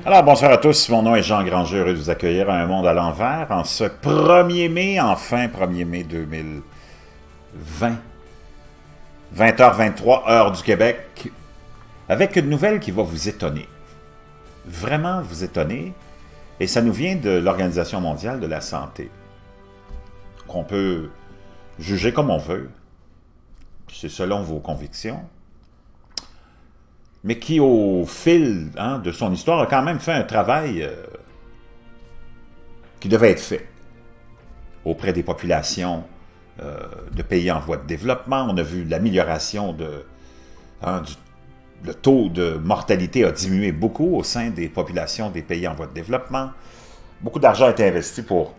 Alors, bonsoir à tous, mon nom est Jean Granger, heureux de vous accueillir à Un Monde à l'envers en ce 1er mai, enfin 1er mai 2020, 20h23, heure du Québec, avec une nouvelle qui va vous étonner, vraiment vous étonner, et ça nous vient de l'Organisation mondiale de la santé, qu'on peut juger comme on veut, c'est selon vos convictions, mais qui, au fil de son histoire, a quand même fait un travail qui devait être fait auprès des populations de pays en voie de développement. On a vu l'amélioration le taux de mortalité a diminué beaucoup au sein des populations des pays en voie de développement. Beaucoup d'argent a été investi pour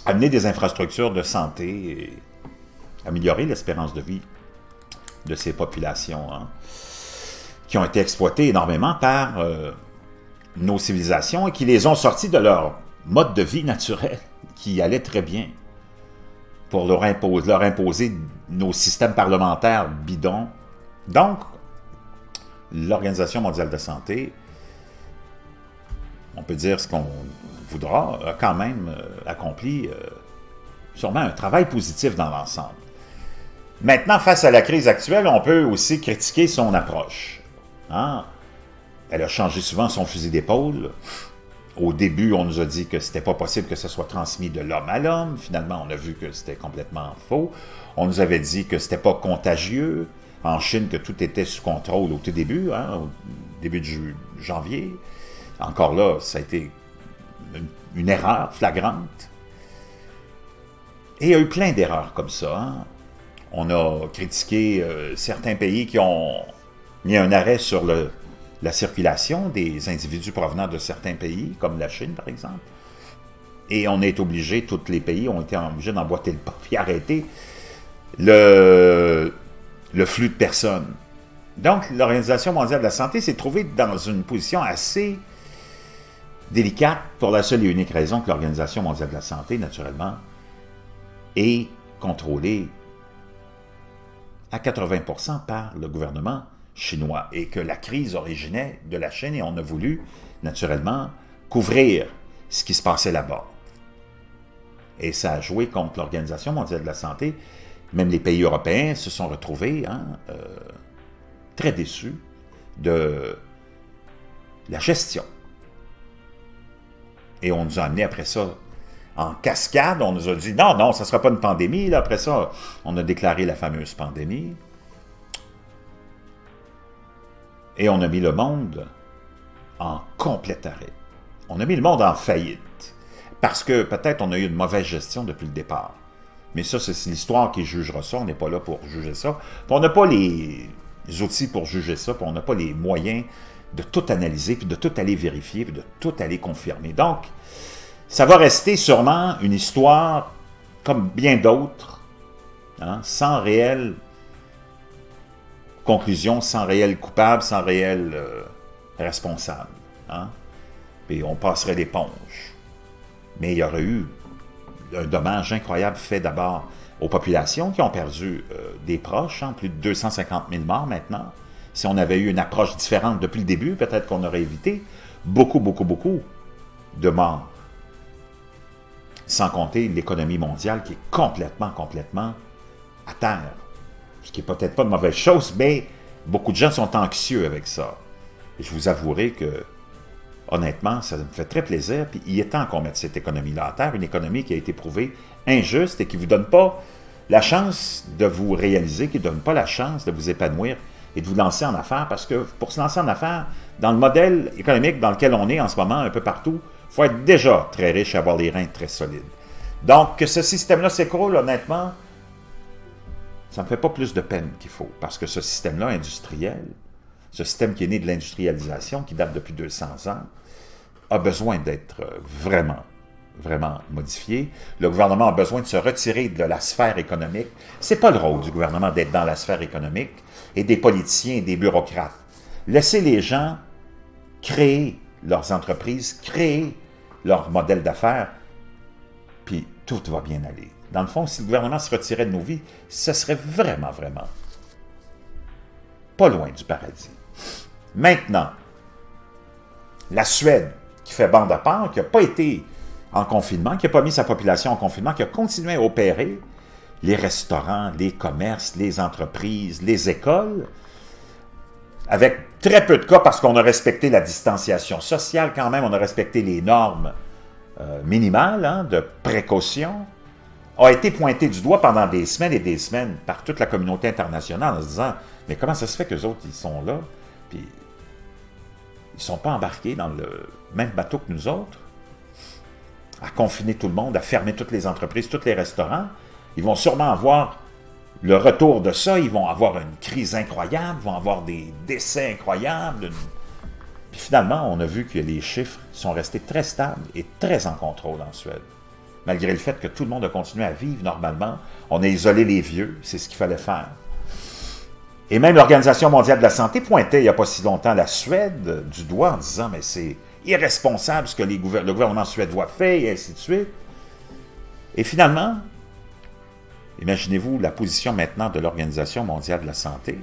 amener des infrastructures de santé et améliorer l'espérance de vie de ces populations, qui ont été exploitées énormément par nos civilisations et qui les ont sortis de leur mode de vie naturel, qui allait très bien, pour leur imposer nos systèmes parlementaires bidons. Donc, l'Organisation mondiale de la santé, on peut dire ce qu'on voudra, a quand même accompli sûrement un travail positif dans l'ensemble. Maintenant, face à la crise actuelle, on peut aussi critiquer son approche. Elle a changé souvent son fusil d'épaule. Au début, on nous a dit que c'était pas possible que ce soit transmis de l'homme à l'homme. Finalement, on a vu que c'était complètement faux. On nous avait dit que c'était pas contagieux. En Chine, que tout était sous contrôle au tout début, au début de janvier. Encore là, ça a été une erreur flagrante. Et il y a eu plein d'erreurs comme ça. On a critiqué certains pays qui ont mis un arrêt sur la circulation des individus provenant de certains pays, comme la Chine, par exemple. Et on est obligé, tous les pays ont été obligés d'emboîter le pas et arrêter le flux de personnes. Donc, l'Organisation mondiale de la santé s'est trouvée dans une position assez délicate pour la seule et unique raison que l'Organisation mondiale de la santé, naturellement, est contrôlée à 80% par le gouvernement chinois et que la crise originait de la Chine et on a voulu, naturellement, couvrir ce qui se passait là-bas. Et ça a joué contre l'Organisation mondiale de la santé. Même les pays européens se sont retrouvés très déçus de la gestion. Et on nous a amené après ça en cascade. On nous a dit non, ça ne sera pas une pandémie. Là, après ça, on a déclaré la fameuse pandémie. Et on a mis le monde en complet arrêt. On a mis le monde en faillite. Parce que peut-être on a eu une mauvaise gestion depuis le départ. Mais ça, c'est l'histoire qui jugera ça. On n'est pas là pour juger ça. Puis on n'a pas les outils pour juger ça. Puis on n'a pas les moyens de tout analyser, puis de tout aller vérifier, puis de tout aller confirmer. Donc, ça va rester sûrement une histoire comme bien d'autres, sans réelle conclusion, sans réel coupable, sans réel responsable. Puis on passerait l'éponge. Mais il y aurait eu un dommage incroyable fait d'abord aux populations qui ont perdu des proches, plus de 250 000 morts maintenant. Si on avait eu une approche différente depuis le début, peut-être qu'on aurait évité beaucoup de morts. Sans compter l'économie mondiale qui est complètement à terre. Ce qui n'est peut-être pas une mauvaise chose, mais beaucoup de gens sont anxieux avec ça. Et je vous avouerai que, honnêtement, ça me fait très plaisir, puis il est temps qu'on mette cette économie-là à terre, une économie qui a été prouvée injuste et qui ne vous donne pas la chance de vous réaliser, qui ne donne pas la chance de vous épanouir et de vous lancer en affaires, parce que pour se lancer en affaires, dans le modèle économique dans lequel on est en ce moment, un peu partout, il faut être déjà très riche et avoir les reins très solides. Donc, que ce système-là s'écroule, honnêtement, ça ne me fait pas plus de peine qu'il faut, parce que ce système-là industriel, ce système qui est né de l'industrialisation, qui date depuis 200 ans, a besoin d'être vraiment modifié. Le gouvernement a besoin de se retirer de la sphère économique. Ce n'est pas le rôle du gouvernement d'être dans la sphère économique et des politiciens et des bureaucrates. Laissez les gens créer leurs entreprises, créer leur modèle d'affaires, puis tout va bien aller. Dans le fond, si le gouvernement se retirait de nos vies, ce serait vraiment pas loin du paradis. Maintenant, La Suède, qui fait bande à part, qui n'a pas été en confinement, qui n'a pas mis sa population en confinement, qui a continué à opérer, les restaurants, les commerces, les entreprises, les écoles, avec très peu de cas parce qu'on a respecté la distanciation sociale quand même, on a respecté les normes minimales de précaution, a été pointé du doigt pendant des semaines et des semaines par toute la communauté internationale en se disant « Mais comment ça se fait qu'eux autres, ils sont là, puis ils ne sont pas embarqués dans le même bateau que nous autres, à confiner tout le monde, à fermer toutes les entreprises, tous les restaurants. Ils vont sûrement avoir le retour de ça, ils vont avoir une crise incroyable, ils vont avoir des décès incroyables. » Puis finalement, on a vu que les chiffres sont restés très stables et très en contrôle en Suède. Malgré le fait que tout le monde a continué à vivre normalement, on a isolé les vieux, c'est ce qu'il fallait faire. Et même l'Organisation mondiale de la santé pointait il n'y a pas si longtemps la Suède du doigt en disant « Mais c'est irresponsable ce que le gouvernement suédois fait, et ainsi de suite. » Et finalement, imaginez-vous la position maintenant de l'Organisation mondiale de la santé,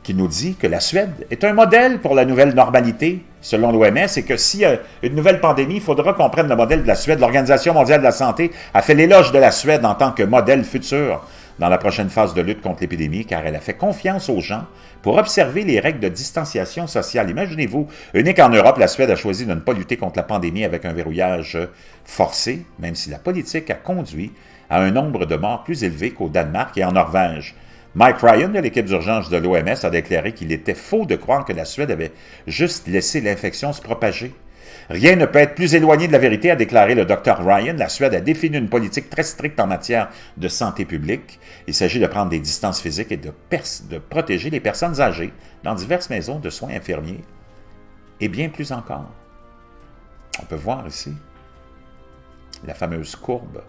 qui nous dit que la Suède est un modèle pour la nouvelle normalité, selon l'OMS, et que s'il y a une nouvelle pandémie, il faudra qu'on prenne le modèle de la Suède. L'Organisation mondiale de la santé a fait l'éloge de la Suède en tant que modèle futur dans la prochaine phase de lutte contre l'épidémie, car elle a fait confiance aux gens pour observer les règles de distanciation sociale. Imaginez-vous, unique en Europe, la Suède a choisi de ne pas lutter contre la pandémie avec un verrouillage forcé, même si la politique a conduit à un nombre de morts plus élevé qu'au Danemark et en Norvège. Mike Ryan de l'équipe d'urgence de l'OMS a déclaré qu'il était faux de croire que la Suède avait juste laissé l'infection se propager. Rien ne peut être plus éloigné de la vérité, a déclaré le Dr Ryan. La Suède a défini une politique très stricte en matière de santé publique. Il s'agit de prendre des distances physiques et de protéger les personnes âgées dans diverses maisons de soins infirmiers et bien plus encore. On peut voir ici la fameuse courbe.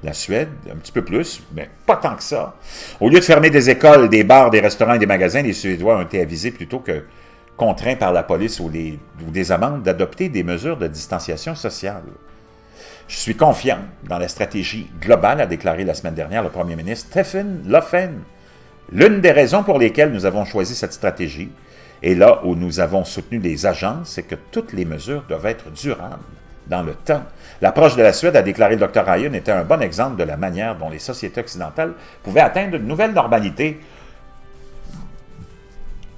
La Suède, un petit peu plus, mais pas tant que ça. Au lieu de fermer des écoles, des bars, des restaurants et des magasins, les Suédois ont été avisés plutôt que contraints par la police ou des amendes d'adopter des mesures de distanciation sociale. Je suis confiant dans la stratégie globale, a déclaré la semaine dernière le premier ministre Stefan Löfven. L'une des raisons pour lesquelles nous avons choisi cette stratégie, et là où nous avons soutenu les agences, c'est que toutes les mesures doivent être durables dans le temps. L'approche de la Suède, a déclaré le Dr Ryan, était un bon exemple de la manière dont les sociétés occidentales pouvaient atteindre une nouvelle normalité.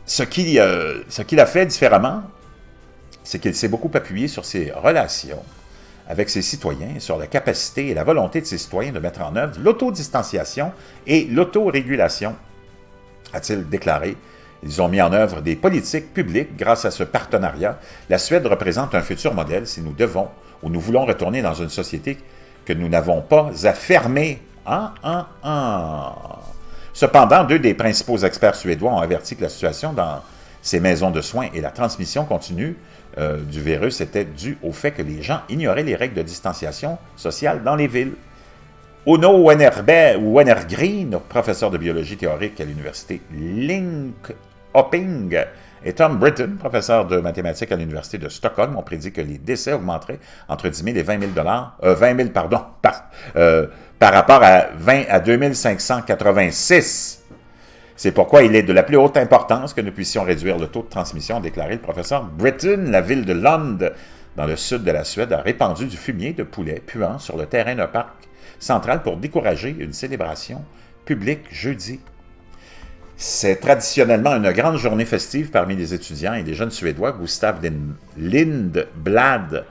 Ce qu'il a fait différemment, c'est qu'il s'est beaucoup appuyé sur ses relations avec ses citoyens, sur la capacité et la volonté de ses citoyens de mettre en œuvre l'autodistanciation et l'autorégulation, a-t-il déclaré. Ils ont mis en œuvre des politiques publiques grâce à ce partenariat. La Suède représente un futur modèle si nous devons ou nous voulons retourner dans une société que nous n'avons pas à fermer. Cependant, deux des principaux experts suédois ont averti que la situation dans ces maisons de soins et la transmission continue du virus était due au fait que les gens ignoraient les règles de distanciation sociale dans les villes. Uno Wennergren, professeur de biologie théorique à l'université Linköping, et Tom Britton, professeur de mathématiques à l'université de Stockholm, ont prédit que les décès augmenteraient entre 10 000 et 20 000 par rapport à 2 586. C'est pourquoi il est de la plus haute importance que nous puissions réduire le taux de transmission, a déclaré le professeur Britton. La ville de Lund, dans le sud de la Suède, a répandu du fumier de poulet puant sur le terrain d'un parc central pour décourager une célébration publique jeudi. C'est traditionnellement une grande journée festive parmi les étudiants et les jeunes Suédois. Gustav Lindblad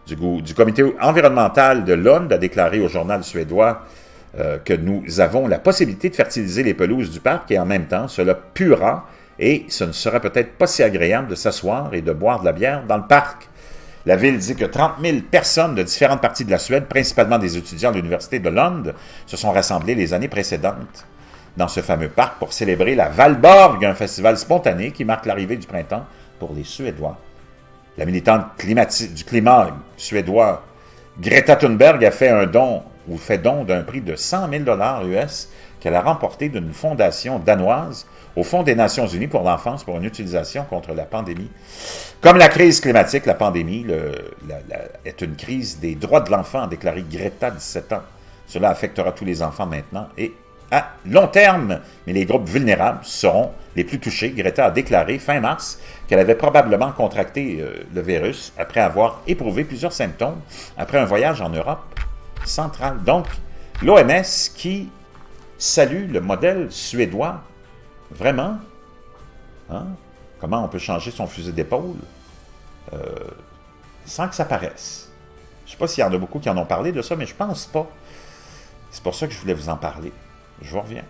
du comité environnemental de Lund a déclaré au journal suédois que nous avons la possibilité de fertiliser les pelouses du parc et en même temps, cela puera et ce ne sera peut-être pas si agréable de s'asseoir et de boire de la bière dans le parc. La ville dit que 30 000 personnes de différentes parties de la Suède, principalement des étudiants de l'université de Lund, se sont rassemblés les années précédentes dans ce fameux parc pour célébrer la Valborg, un festival spontané qui marque l'arrivée du printemps pour les Suédois. La militante du climat suédois Greta Thunberg a fait don d'un prix de 100 000 $ US qu'elle a remporté d'une fondation danoise au Fonds des Nations Unies pour l'enfance pour une utilisation contre la pandémie. Comme la crise climatique, la pandémie est une crise des droits de l'enfant, a déclaré Greta, 17 ans. Cela affectera tous les enfants maintenant et à long terme, mais les groupes vulnérables seront les plus touchés, Greta a déclaré fin mars qu'elle avait probablement contracté le virus après avoir éprouvé plusieurs symptômes après un voyage en Europe centrale. Donc, l'OMS qui salue le modèle suédois, vraiment, hein? Comment on peut changer son fusil d'épaule sans que ça paraisse. Je ne sais pas s'il y en a beaucoup qui en ont parlé de ça, mais je pense pas. C'est pour ça que je voulais vous en parler. Je vous reviens.